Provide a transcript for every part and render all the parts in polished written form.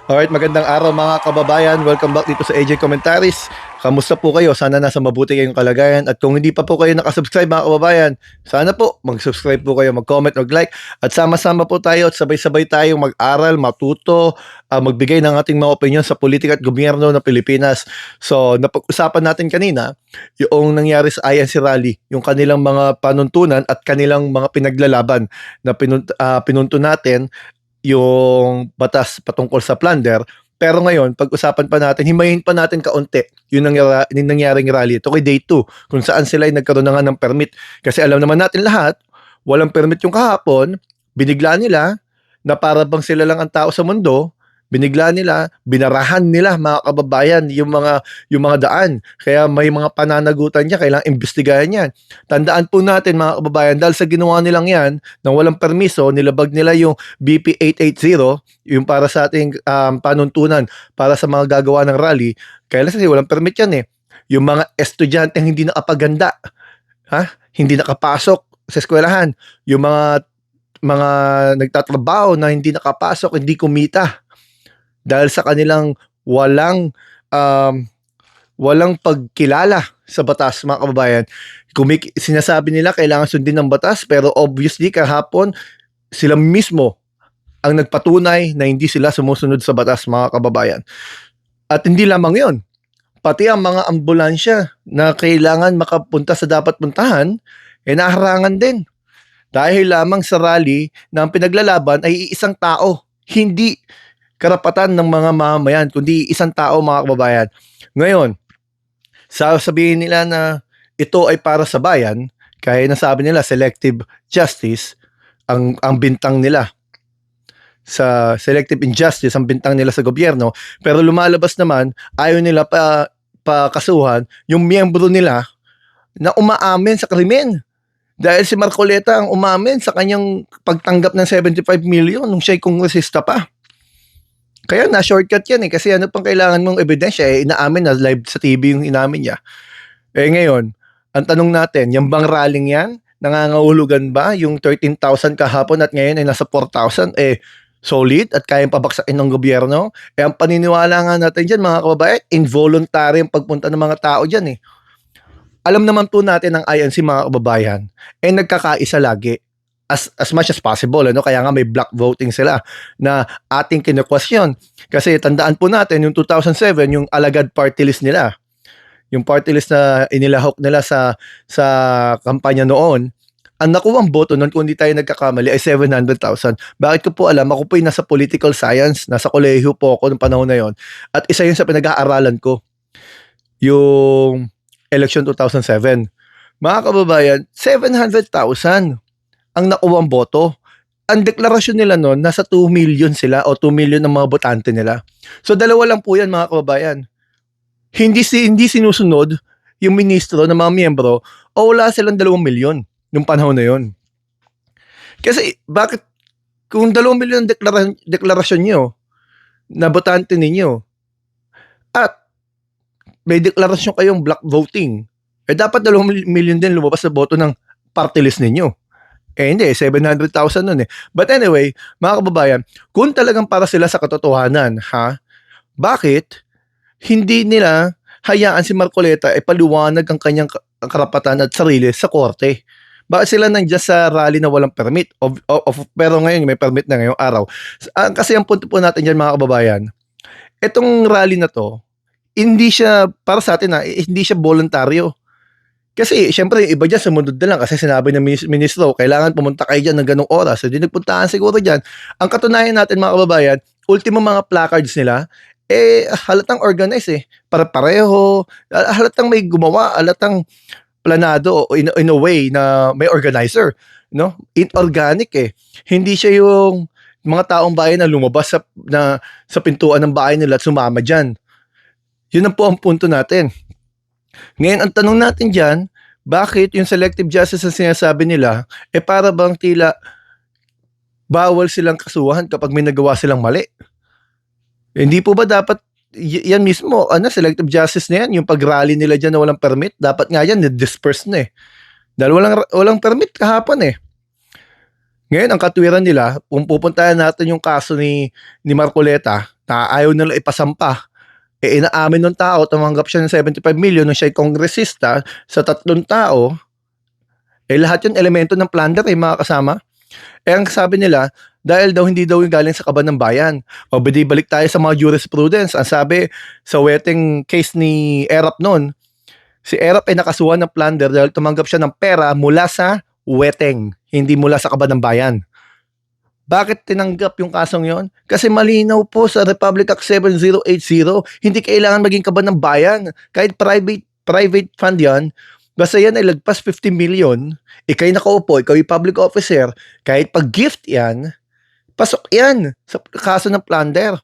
Alright, magandang araw mga kababayan. Welcome back dito sa AJ Commentaries. Kamusta po kayo? Sana nasa mabuti kayong kalagayan. At kung hindi pa po kayo nakasubscribe mga kababayan, sana po mag-subscribe po kayo, mag-comment, mag-like. At sama-sama po tayo at sabay-sabay tayong mag-aral, matuto, magbigay ng ating mga opinion sa politika at gobyerno ng Pilipinas. So, napag-usapan natin kanina yung nangyari sa INC Rally, yung kanilang mga panuntunan at kanilang mga pinaglalaban na pinunto natin yung batas patungkol sa plunder. Pero ngayon, pag-usapan pa natin, himayin pa natin kaunti yung nangyaring rally. Ito kay day 2, kung saan sila ay nagkaroon na nga ng permit. Kasi alam naman natin lahat, walang permit yung kahapon, binigla nila, na para bang sila lang ang tao sa mundo, binigla nila, binarahan nila mga kababayan yung mga daan. Kaya may mga pananagutan niya, kailangang imbestigahan yan. Tandaan po natin mga kababayan, dahil sa ginawa nilang yan, nang walang permiso, nilabag nila yung BP 880, yung para sa ating panuntunan para sa mga gagawa ng rally. Kaya kasi walang permit yan eh. Yung mga estudyante hindi nakapaganda, hindi nakapasok sa eskwelahan, yung mga nagtatrabaho na hindi nakapasok, hindi kumita dahil sa kanilang walang um, walang pagkilala sa batas mga kababayan. Sinasabi nila kailangan sundin ng batas, pero obviously kahapon sila mismo ang nagpatunay na hindi sila sumusunod sa batas mga kababayan. At hindi lamang yon, pati ang mga ambulansya na kailangan makapunta sa dapat puntahan, naharangan din. Dahil lamang sa rally na ang pinaglalaban ay isang tao, hindi karapatan ng mga mamamayan, kundi isang tao mga kababayan. Ngayon, sasabihin nila na ito ay para sa bayan, kaya nasabi nila selective justice ang bintang nila. Sa selective injustice ang bintang nila sa gobyerno, pero lumalabas naman ayaw nila pa kasuhan yung miyembro nila na umaamin sa krimen. Dahil si Marcoleta ang umamin sa kanyang pagtanggap ng 75 million nung siya'y kongresista pa. Kaya na-shortcut yan eh. Kasi ano pang kailangan mong ebidensya eh. Inaamin na live sa TV yung inamin niya. Ngayon, ang tanong natin, yung bang rallying yan, nangangahulugan ba yung 13,000 kahapon at ngayon ay nasa 4,000? Solid at kayang pabaksakin ng gobyerno? Ang paniniwala nga natin dyan mga kababayan, involuntary ang pagpunta ng mga tao dyan eh. Alam naman po natin ang INC mga kababayan, nagkakaisa lagi as much as possible, kaya nga may block voting sila na ating kine-question. Kasi tandaan po natin yung 2007, yung alagad party list nila, yung party list na inilahok nila sa kampanya noon, ang nakuwang boto noon, kung hindi tayo nagkakamali, ay 700,000. Bakit ko po alam? Ako po ay nasa political science, nasa kolehiyo po ako noong panahon na yon, at isa yun sa pinag-aaralan ko, yung election 2007. Mga kababayan, 700,000 ang nakuwang boto. Ang deklarasyon nila noon, nasa 2 million sila o 2 million ng mga botante nila. So dalawa lang po yan mga kababayan. Hindi sinusunod yung ministro ng mga miyembro o wala silang 2 milyon nung panahon na yon. Kasi bakit kung 2 milyon deklarasyon nyo na botante ninyo at may deklarasyon kayong block voting, dapat 2 milyon din lumabas sa boto ng party list ninyo. Hindi, 700,000 nun eh. But anyway, mga kababayan, kung talagang para sila sa katotohanan, bakit hindi nila hayaan si Marcoleta paliwanag ang kanyang karapatan at sarili sa korte? Bakit sila nandiyan sa rally na walang permit? Pero ngayon, may permit na ngayong araw. Kasi ang punto po natin dyan mga kababayan, itong rally na to, hindi siya, para sa atin hindi siya voluntaryo. Kasi, syempre, yung iba dyan sumunod na lang kasi sinabi ng ministro, kailangan pumunta kayo dyan ng ganong oras. So, di nagpuntahan siguro dyan. Ang katunayan natin, mga kababayan, ultimo mga placards nila, halatang organized eh. Pareho, halatang may gumawa, halatang planado in a way na may organizer. No? Inorganic eh. Hindi siya yung mga taong bayan na lumabas sa pintuan ng bahay nila at sumama dyan. Yun ang po ang punto natin. Ngayon, ang tanong natin dyan, bakit yung selective justice na sinasabi nila, para bang tila bawal silang kasuhan kapag may nagawa silang mali? Hindi po ba dapat yan mismo, selective justice na yan, yung pag-rally nila dyan na walang permit, dapat nga yan, disperse na eh. Dahil walang permit kahapon eh. Ngayon, ang katwiran nila, kung pupuntahan natin yung kaso ni Marcoleta, na ayaw nila ipasampa, inaamin ng tao, tumanggap siya ng 75 million nung siya'y kongresista sa 3 tao, lahat yun elemento ng plunder mga kasama. Ang sabi nila, dahil daw hindi daw yung galing sa kaban ng bayan. O balik tayo sa mga jurisprudence. Ang sabi sa wetting case ni Erap noon, si Erap ay nakasuhan ng plunder dahil tumanggap siya ng pera mula sa wetting, hindi mula sa kaban ng bayan. Bakit tinanggap yung kasong yon? Kasi malinaw po sa Republic Act 7080, hindi kailangan maging kaban ng bayan. Kahit private fund yan, basta yan ay lagpas 50 million, ikay nakaupo, ikaw yung public officer, kahit pag-gift yan, pasok yan sa kaso ng plunder.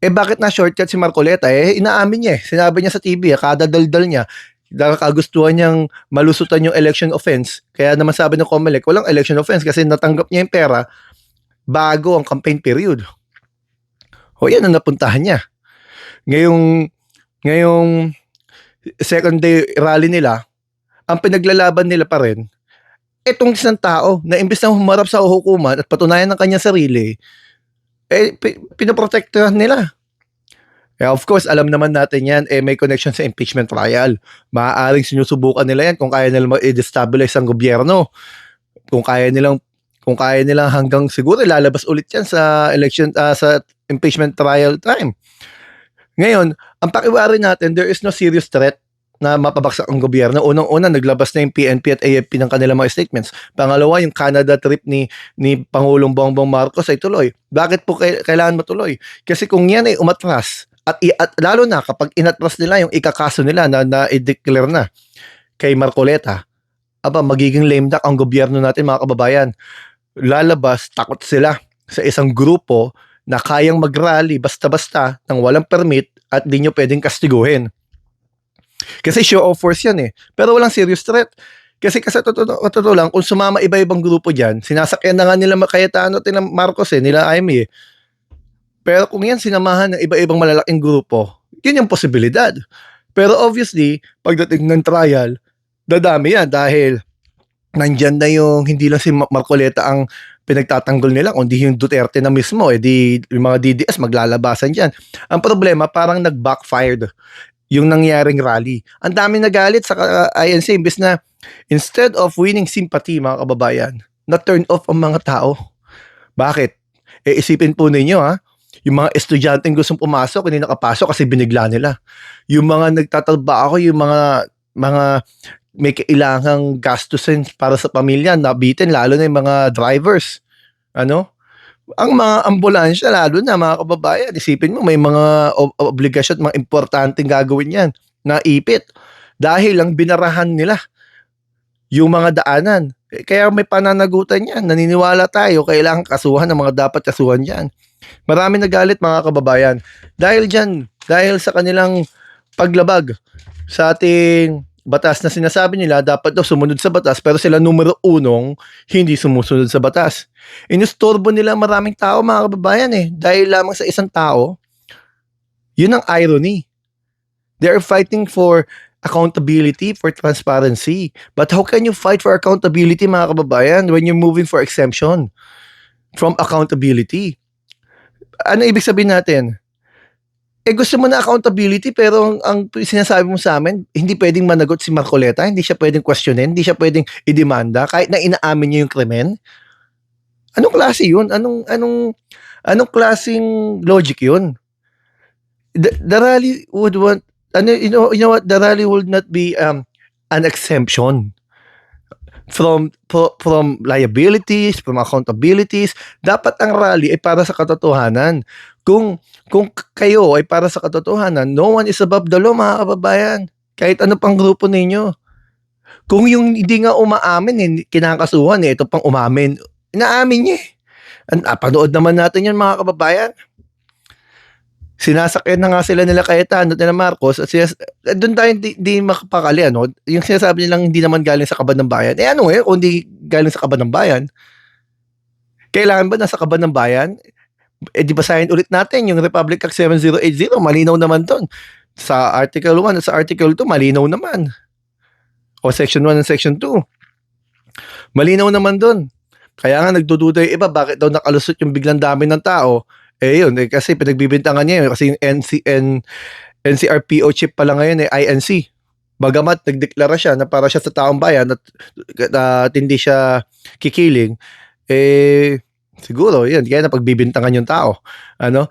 Bakit na shortcut si Marcoleta? Inaamin niya Sinabi niya sa TV, kada daldal niya, dahil kagustuhan niyang malusutan yung election offense. Kaya naman sabi ng COMELEC, walang election offense kasi natanggap niya yung pera bago ang campaign period. O yan ang napuntahan niya. Ngayong second day rally nila, ang pinaglalaban nila pa rin, itong isang tao na imbes na humarap sa hukuman at patunayan ng kanyang sarili, pinoprotektahan nila. Of course, alam naman natin yan, may connection sa impeachment trial. Maaaring sinusubukan nila yan kung kaya nilang ma-destabilize ang gobyerno. Kung kaya nilang hanggang siguro lalabas ulit yan sa election, sa impeachment trial time. Ngayon, ang pakiwari natin, there is no serious threat na mapabagsak ang gobyerno. Unang-una, naglabas na yung PNP at AFP ng kanilang mga statements. Pangalawa, yung Canada trip ni Pangulong Bongbong Marcos ay tuloy. Bakit po kailangan matuloy? Kasi kung yan ay umatras, at lalo na kapag inatras nila yung ikakaso nila na i-declare na kay Marcoleta, magiging lame duck ang gobyerno natin, mga kababayan. Lalabas, takot sila sa isang grupo na kayang mag-rally basta-basta ng walang permit at di nyo pwedeng kastiguhin. Kasi show of force yan Pero walang serious threat. Kasi totoo lang, kung sumama iba-ibang grupo dyan, sinasakyan na nga nila Cayetano at nila Marcos nila Jaime Pero kung yan sinamahan ng iba-ibang malalaking grupo, yun yung posibilidad. Pero obviously, pagdating ng trial, dadami yan dahil nandyan na yung hindi lang si Marcoleta ang pinagtatanggol nila, kundi yung Duterte na mismo, yung mga DDS maglalabasan dyan. Ang problema, parang nag-backfired yung nangyaring rally. Ang dami nagalit sa INC, instead of winning sympathy, mga kababayan, na-turn off ang mga tao. Bakit? Isipin po ninyo yung mga estudyanteng gustong pumasok, hindi nakapasok kasi binigla nila. Yung mga nagtatrabaho, yung mga may kailangang gastusin para sa pamilya, nabitin, lalo na yung mga drivers. Ang mga ambulansya, lalo na mga kababayan, isipin mo, may mga obligasyon, mga importanteng gagawin yan, na ipit. Dahil lang binarahan nila yung mga daanan. Kaya may pananagutan yan. Naniniwala tayo, kailangan kasuhan ng mga dapat kasuhan yan. Marami nagalit, mga kababayan. Dahil dyan, dahil sa kanilang paglabag sa ating batas na sinasabi nila dapat daw sumunod sa batas, pero sila numero 1 hindi sumusunod sa batas. Inistorbo nila maraming tao, mga kababayan dahil lamang sa isang tao. Yun ang irony. They are fighting for accountability, for transparency. But how can you fight for accountability, mga kababayan, when you're moving for exemption from accountability? Ano ibig sabihin natin? Gusto mo na accountability, pero ang sinasabi mo sa amin, hindi pwedeng managot si Marcoleta, hindi siya pwedeng questionin, hindi siya pwedeng idemanda kahit na inaamin niya yung krimen. Anong klase yun? Anong klaseng logic yun? The rally would want, you know what, the rally would not be an exemption from liabilities, from accountabilities. Dapat ang rally ay para sa katotohanan. Kung kayo ay para sa katotohanan, no one is above the law, mga kababayan. Kahit ano pang grupo ninyo. Kung yung hindi nga umaamin, kinakasuhan ito pang umamin. Inaamin niya panood naman natin yan, mga kababayan. Sinasakyan na nga sila nila Cayetano at nila Marcos at doon tayo di makapakali yung sinasabi nilang hindi naman galing sa kaban ng bayan. Ano kung di galing sa kaban ng bayan? Kailangan ba nasa kaban ng bayan? Di basahin ulit natin yung Republic Act 7080, malinaw naman doon. Sa Article 1 at sa Article 2, malinaw naman. O Section 1 and Section 2. Malinaw naman doon. Kaya nga nagdududa yung iba bakit daw nakalusot yung biglang dami ng tao. Eh yun, kasi pinagbibintangan niya yun kasi yung NCRPO chip pala ngayon INC. Bagamat nagdeklara siya na para siya sa taong bayan at hindi siya kikiling, siguro yun kaya napagbibintangan yung tao. Ano?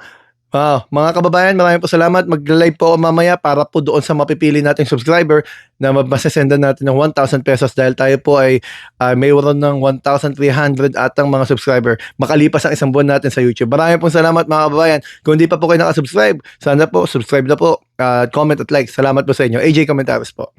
Mga kababayan, maraming po salamat. Mag-live po ako mamaya para po doon sa mapipili nating subscriber na masesendan natin ng 1,000 pesos dahil tayo po ay mayroon ng 1,300 atang mga subscriber makalipas ang isang buwan natin sa YouTube. Maraming po salamat mga kababayan. Kung hindi pa po kayo nakasubscribe, sana po subscribe na po, comment at like. Salamat po sa inyo. AJ Comentaries po.